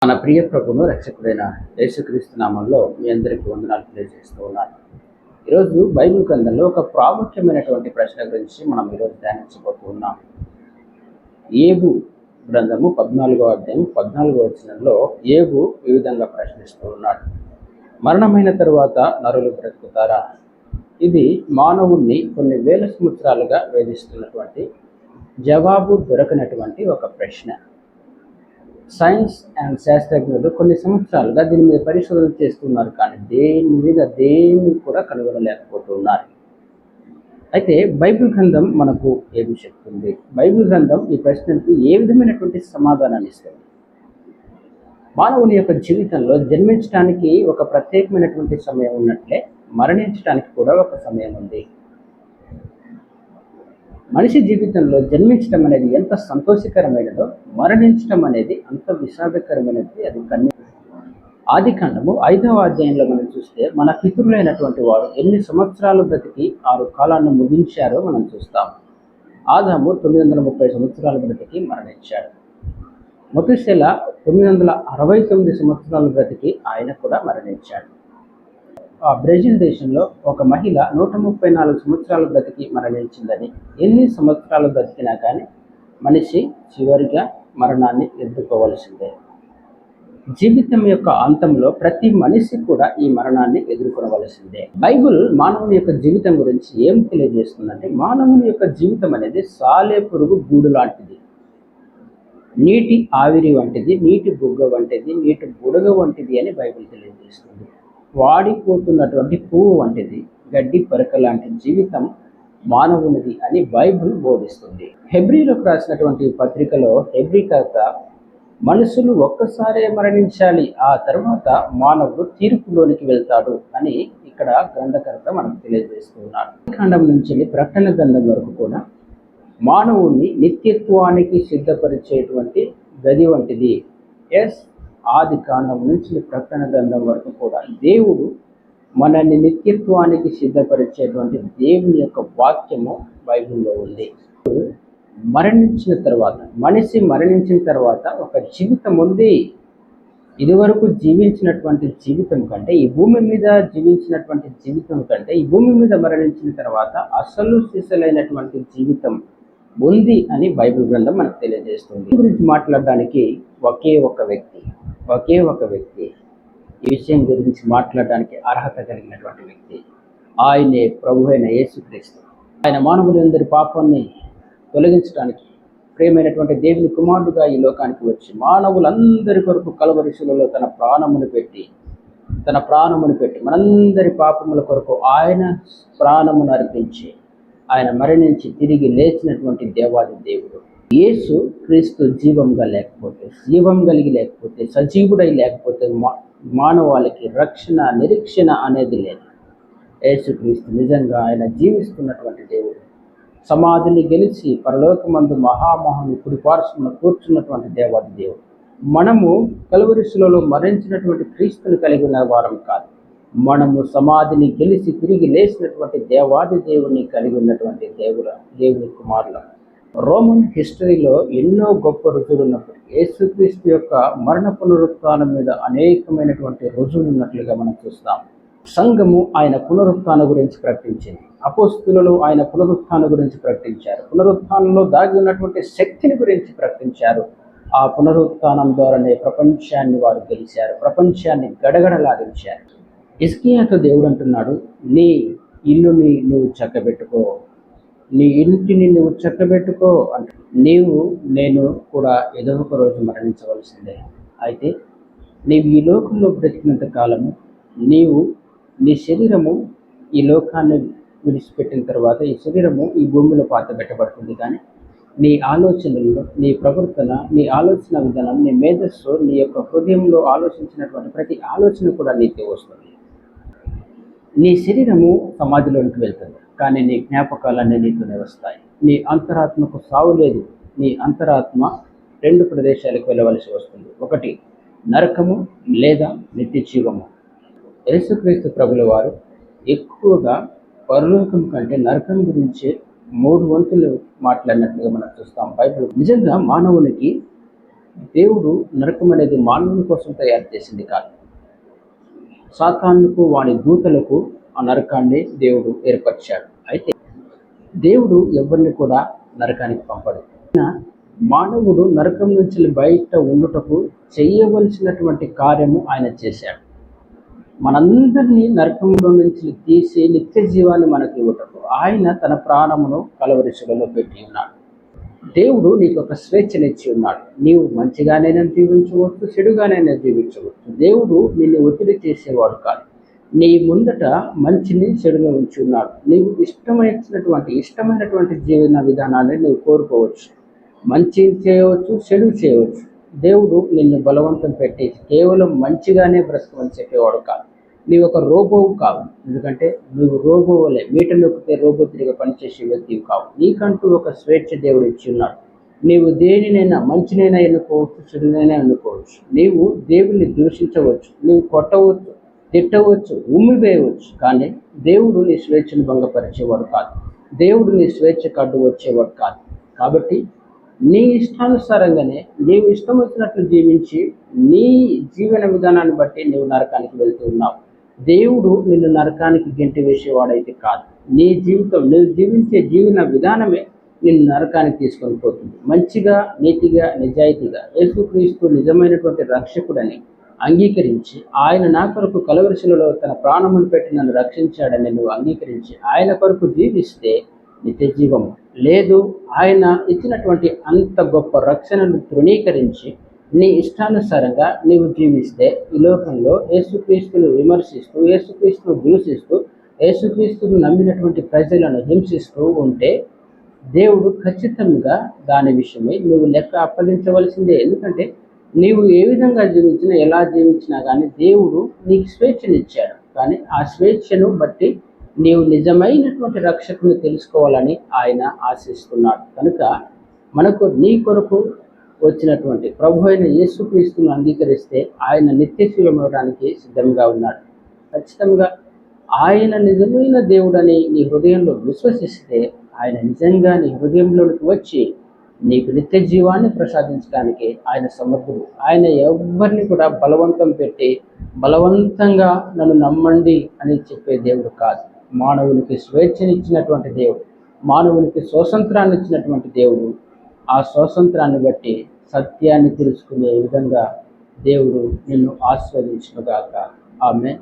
మన ప్రియ ప్రభును రక్షకుడైన యేసుక్రీస్తు నామంలో మీ అందరికీ వందనాలు తెలియజేస్తూ ఉన్నాను. ఈరోజు బైబిల్ గ్రంథంలో ఒక ప్రాముఖ్యమైనటువంటి ప్రశ్న గురించి మనం ఈరోజు ధ్యానించబోతూ ఉన్నాం. ఏబు గ్రంథము 14వ అధ్యాయం 14వ వచనంలో ఏబు ఈ విధంగా ప్రశ్నిస్తూ ఉన్నాడు. మరణమైన తరువాత నరులు బ్రతుకుతారా? ఇది మానవుణ్ణి కొన్ని వేల సంవత్సరాలుగా వేధిస్తున్నటువంటి, జవాబు దొరకనటువంటి ఒక ప్రశ్న. సైన్స్ అండ్ శాస్త్రజ్ఞులు కొన్ని సంవత్సరాలుగా దీని మీద పరిశోధన చేస్తున్నారు, కానీ దేన్ని కూడా కనుగొనలేకపోతున్నారు. అయితే బైబిల్ గ్రంథం మనకు ఏమి చెప్తుంది? బైబిల్ గ్రంథం ఈ ప్రశ్నకు ఏ విధమైనటువంటి సమాధానాన్ని ఇస్తుంది? మానవుని యొక్క జీవితంలో జన్మించడానికి ఒక ప్రత్యేకమైనటువంటి సమయం ఉన్నట్లే మరణించడానికి కూడా ఒక సమయం ఉంది. మనిషి జీవితంలో జన్మించడం అనేది ఎంత సంతోషకరమైనదో మరణించడం అనేది అంత విషాదకరమైనది. అది ఆదికాండము 5వ అధ్యాయంలో మనం చూస్తే మన పితరులైనటువంటి వారు ఎన్ని సంవత్సరాలు బ్రతికి 6 కాలాన్ని ముగించారో మనం చూస్తాం. ఆదాము 930 సంవత్సరాలు బ్రతికి మరణించాడు. మతుషెల 969 సంవత్సరాలు బ్రతికి ఆయన కూడా మరణించాడు. బ్రెజిల్ దేశంలో ఒక మహిళ 134 సంవత్సరాలు బ్రతికి మరణించిందని, ఎన్ని సంవత్సరాలు బ్రతికినా కానీ మనిషి చివరిగా మరణాన్ని ఎదుర్కోవలసిందే. జీవితం యొక్క అంతంలో ప్రతి మనిషి కూడా ఈ మరణాన్ని ఎదుర్కొనవలసిందే. బైబిల్ మానవుని యొక్క జీవితం గురించి ఏం తెలియజేస్తుందంటే, మానవుని యొక్క జీవితం అనేది సాలెపురుగు గూడు లాంటిది, నీటి ఆవిరి వంటిది, నీటి బుగ్గ వంటిది, నీటి బుడగ వంటిది అని బైబిల్ తెలియజేస్తుంది. వాడిపోతున్నటువంటి పువ్వు వంటిది, గడ్డి పరక లాంటి జీవితం మానవునిది అని బైబిల్ బోధిస్తుంది. హెబ్రీలకు రాసినటువంటి పత్రికలో హెబ్రీకర్త మనుషులు ఒక్కసారే మరణించాలి, ఆ తర్వాత మానవుడు తీర్పులోనికి వెళ్తాడు అని ఇక్కడ గ్రంథకర్త మనకు తెలియజేస్తున్నాడు. కాండం నుంచి ప్రకటన గ్రంథం వరకు కూడా మానవుని నిత్యత్వానికి సిద్ధపరిచేటువంటి గది వంటిది. ఆది కాండం నుంచి ప్రకటన గ్రంథం వరకు కూడా దేవుడు మనల్ని నిత్యత్వానికి సిద్ధపరిచేటువంటి దేవుని యొక్క వాక్యము బైబిల్లో ఉంది. మనిషి మరణించిన తర్వాత ఒక జీవితం ఉంది. ఇదివరకు జీవించినటువంటి జీవితం కంటే, ఈ భూమి మీద జీవించినటువంటి జీవితం కంటే, ఈ భూమి మీద మరణించిన తర్వాత అసలు సిసలైనటువంటి జీవితం ఉంది అని బైబిల్ గ్రంథం మనకు తెలియజేస్తుంది. ఈ గురించి మాట్లాడడానికి ఒకే ఒక వ్యక్తి ఈ విషయం గురించి మాట్లాడడానికి అర్హత కలిగినటువంటి వ్యక్తి, ఆయనే ప్రభువైన యేసుక్రీస్తు. ఆయన మానవులందరి పాపాన్ని తొలగించడానికి ప్రియమైనటువంటి దేవుని కుమారుడుగా ఈ లోకానికి వచ్చి మానవులందరి కొరకు కల్వరి శిలువలో తన ప్రాణమును పెట్టి మనందరి పాపముల కొరకు ఆయన ప్రాణమును అర్పించి ఆయన మరణించి తిరిగి లేచినటువంటి దేవాది దేవుడు. యేసు క్రీస్తు జీవం కలిగి లేకపోతే, సజీవుడై లేకపోతే మానవాళికి రక్షణ, నిరీక్షణ అనేది లేదు. యేసు క్రీస్తు నిజంగా ఆయన జీవిస్తున్నటువంటి దేవుడు, సమాధిని గెలిచి పరలోకమందు మహామహుని కుడిపార్శ్వమున కూర్చున్నటువంటి దేవాది దేవుడు. మనము కల్వరి శిలువలో మరణించినటువంటి క్రీస్తుని కలిగిన వారం కాదు, మనము సమాధిని గెలిచి తిరిగి లేచినటువంటి దేవాది దేవుని కలిగి ఉన్నటువంటి దేవుని కుమారులు. రోమన్ హిస్టరీలో ఎన్నో గొప్ప రుజువులు ఉన్నప్పటికీ యేసుక్రీస్తు యొక్క మరణ పునరుత్థానం మీద అనేకమైనటువంటి రుజువులు ఉన్నట్లుగా మనం చూస్తాం. సంఘము ఆయన పునరుత్థానం గురించి ప్రకటించింది, అపోస్తులు ఆయన పునరుత్థానం గురించి ప్రకటించారు, పునరుత్థానంలో దాగి ఉన్నటువంటి శక్తిని గురించి ప్రకటించారు. ఆ పునరుత్థానం ద్వారానే ప్రపంచాన్ని వారు గెలిచారు, ప్రపంచాన్ని గడగడలాగించారు. హిజ్కియాతో దేవుడు అంటున్నాడు, నీ ఇల్లుని నువ్వు చక్కబెట్టుకో, నీ ఇంటిని నువ్వు చక్కబెట్టుకో అంటే, నేను కూడా ఏదో ఒక రోజు మరణించవలసిందే. అయితే నీవు ఈ లోకంలో బ్రతికినంత కాలము నీ శరీరము ఈ లోకాన్ని విడిచిపెట్టిన తర్వాత ఈ శరీరము ఈ భూమిలో పాతబెట్టబడుతుంది, కానీ నీ ఆలోచనల్లో, నీ ప్రవర్తన, నీ ఆలోచన విధానం, నీ మేధస్సు, నీ యొక్క హృదయంలో ఆలోచించినటువంటి ప్రతి ఆలోచన కూడా నీకే వస్తుంది. నీ శరీరము సమాధిలోనికి వెళ్తుంది, కానీ నీ జ్ఞాపకాలన్నీ నీతోనే వస్తాయి. నీ అంతరాత్మకు సావు లేదు. నీ అంతరాత్మ 2 ప్రదేశాలకు వెళ్ళవలసి వస్తుంది, ఒకటి నరకము లేదా నిత్య జీవము. యేసుక్రీస్తు ప్రభుల వారు ఎక్కువగా పరలోకం కంటే నరకం గురించి 3 వంతులు మాట్లాడినట్లుగా మనం చూస్తాం బైబిల్. నిజంగా మానవునికి దేవుడు నరకం అనేది మానవుని కోసం తయారు చేసింది కాదు. సాతానుకు వాని దూతలకు ఆ నరకాన్ని దేవుడు ఏర్పరిచాడు. అయితే దేవుడు ఎవరిని కూడా నరకానికి పంపడు. మానవుడు నరకం నుంచి బయట ఉండుటకు చేయవలసినటువంటి కార్యము ఆయన చేశాడు. మనందరినీ నరకంలో నుంచి తీసి నిత్య జీవాన్ని మనకి ఇవ్వటకు ఆయన తన ప్రాణమును కలవరి శిలువలో పెట్టి ఉన్నాడు. దేవుడు నీకు ఒక స్వేచ్ఛనిచ్చి ఉన్నాడు. నీవు మంచిగానైనా జీవించవచ్చు, చెడుగానైనా జీవించవచ్చు. దేవుడు నిన్ను ఒత్తిడి చేసేవాడు కాదు. నీ ముందట మంచిని చెడుగా ఉంచి ఉన్నాడు. నీవు ఇష్టమైనటువంటి జీవన విధానాన్ని నువ్వు కోరుకోవచ్చు. మంచి చేయవచ్చు, చెడు చేయవచ్చు. దేవుడు నిన్ను బలవంతం పెట్టి కేవలం మంచిగానే బ్రతకమని చెప్పేవాడు కాదు. నీవు ఒక రోబోవు కావు. ఎందుకంటే నువ్వు రోబోవలే మీట నొక్కితే రోబో తిరిగి పనిచేసే వ్యక్తివి కావు. నీకంటూ ఒక స్వేచ్ఛ దేవుడు ఇచ్చి ఉన్నాడు. నీవు దేనినైనా మంచినైనా ఎన్నుకోవచ్చు, చెడునైనా ఎన్నుకోవచ్చు. నీవు దేవుడిని దూషించవచ్చు, నీవు కొట్టవచ్చు, తిట్టవచ్చు, ఉమ్మివేయవచ్చు. కానీ దేవుడు నీ స్వేచ్ఛను భంగపరిచేవాడు కాదు. దేవుడు నీ స్వేచ్ఛకు అడ్డు వచ్చేవాడు కాదు. కాబట్టి నీ ఇష్టానుసారంగానే నీవు ఇష్టం వచ్చినట్లు జీవించి నీ జీవన విధానాన్ని బట్టి నీవు నరకానికి వెళ్తూ ఉన్నావు. దేవుడు నిన్ను నరకానికి గెంటి వేసేవాడైతే కాదు. నీ జీవితం, నువ్వు జీవించే జీవన విధానమే నిన్ను నరకానికి తీసుకొని పోతుంది. మంచిగా, నీతిగా, నిజాయితీగా యేసుక్రీస్తు నిజమైనటువంటి రక్షకుడని అంగీకరించి ఆయన నా కొరకు కలవరి శిలువలో తన ప్రాణమును పెట్టి నన్ను రక్షించాడని నువ్వు అంగీకరించి ఆయన కొరకు జీవిస్తే నిత్య జీవము. లేదు, ఆయన ఇచ్చినటువంటి అంత గొప్ప రక్షణను తృణీకరించి నీ ఇష్టానుసారంగా నీవు జీవిస్తే ఈ లోకంలో యేసుక్రీస్తును విమర్శిస్తూ, యేసుక్రీస్తును దూషిస్తూ, యేసుక్రీస్తును నమ్మినటువంటి ప్రజలను హింసిస్తూ ఉంటే దేవుడు ఖచ్చితంగా దాని విషయమై నువ్వు లెక్క అప్పగించవలసిందే. ఎందుకంటే నీవు ఏ విధంగా జీవించినా, ఎలా జీవించినా కానీ దేవుడు నీకు స్వేచ్ఛనిచ్చాడు. కానీ ఆ స్వేచ్ఛను బట్టి నీవు నిజమైనటువంటి రక్షకుని తెలుసుకోవాలని ఆయన ఆశిస్తున్నాడు. కనుక మనకు నీ కొరకు వచ్చినటువంటి ప్రభు అయిన యేసుక్రీస్తును అంగీకరిస్తే ఆయన నిత్యశీలం ఇవ్వడానికి సిద్ధంగా ఉన్నాడు. ఖచ్చితంగా ఆయన నిజమైన దేవుడని నీ హృదయంలో విశ్వసిస్తే ఆయన నిజంగా నీ హృదయంలోకి వచ్చి నీకు నిత్య జీవాన్ని ప్రసాదించడానికి ఆయన సమర్థుడు. ఆయన ఎవరిని కూడా బలవంతం పెట్టి బలవంతంగా నన్ను నమ్మండి అని చెప్పే దేవుడు కాదు. మానవునికి స్వేచ్ఛనిచ్చినటువంటి దేవుడు, మానవునికి స్వాతంత్రాన్ని ఇచ్చినటువంటి దేవుడు. ఆ స్వాతంత్రాన్ని బట్టి సత్యాన్ని తెలుసుకునే విధంగా దేవుడు నిన్ను ఆశీర్వదించునుగాక. ఆమేన్.